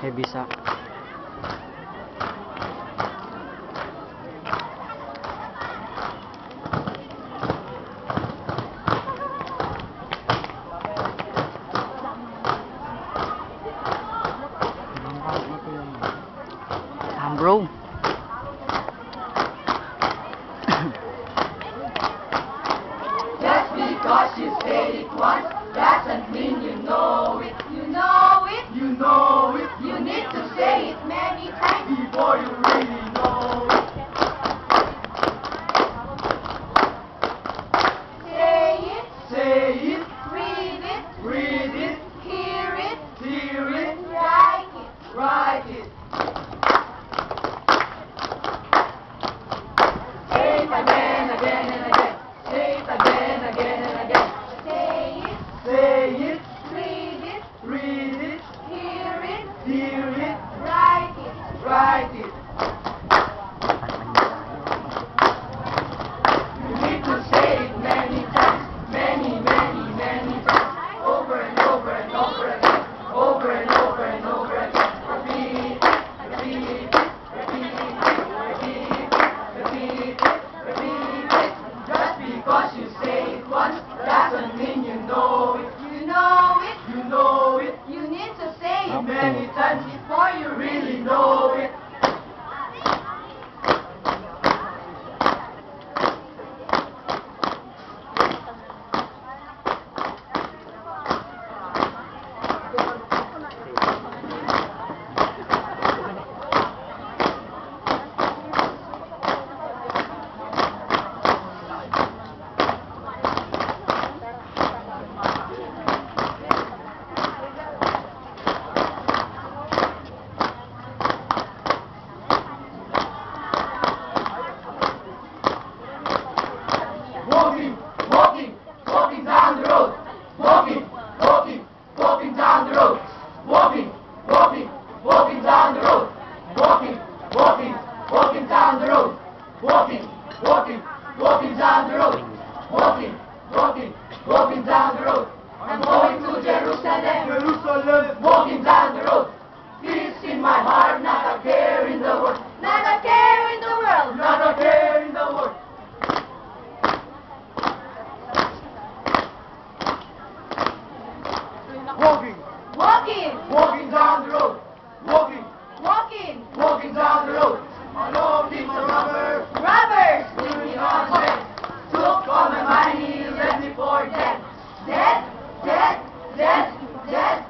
Heavy sack. Bro. Just because you said it once doesn't mean you know it. You know it. You know it. You need to say it many times before you really know it. Say it. Say it. Read it. Read it. Hear it. Hear it. Write it. Write it. Say it again, again and again. Say it again, again and again. Say it. Say it. Read it. Read it. Hear it. Hear it. Write it. Write it. You need to say it many times. Many, many, many times. Over and over and over again. Over and over and over again. Repeat. Repeat. Repeat. Repeat. Repeat. Repeat it. Just because you say it once doesn't mean you know it. You know it. You know it. You need to say it many times before you really know it. Walking, walking, walking down the road. Walking, walking, walking down the road. Walking, walking, walking down the road. Walking, walking, walking down the road. Walking, walking, walking down the road. Walking, walking, walking down the road. I'm going to Jerusalem. Jerusalem. Walking down the road. Peace in my heart, not a care in the world. Not a care in the world. Not a care in the world. Walking, walking, walking down the road. Walking, walking, walking down the road. Along came the robbers. Robbers, stealing on them. Took all my money, left me for dead. Dead, dead, dead, dead.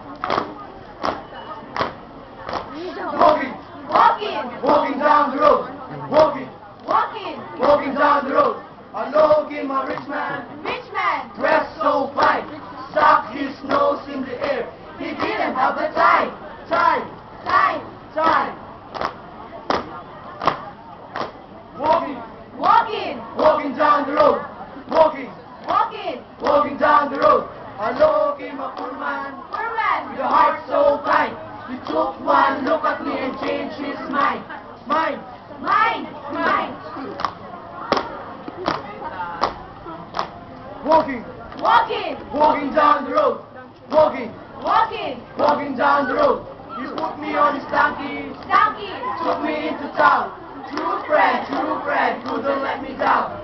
Walking, walking, walking down the road. Walking, walking, walking down the road. Along came a rich man. Rich man, dressed so fine. Stuck his nose in the air. He didn't have the time. Time, time, time. Walking, walking, walking down the road. Walking, walking, walking down the road. Along came a poor man. Poor man, with a heart so kind. He took one look at me and changed his mind. Mind, mind, mind. Walking, walking, walking down the road. Walking, walking, walking down the road. He put me on his donkey. Donkey. Took me into town. True friend, couldn't let me down.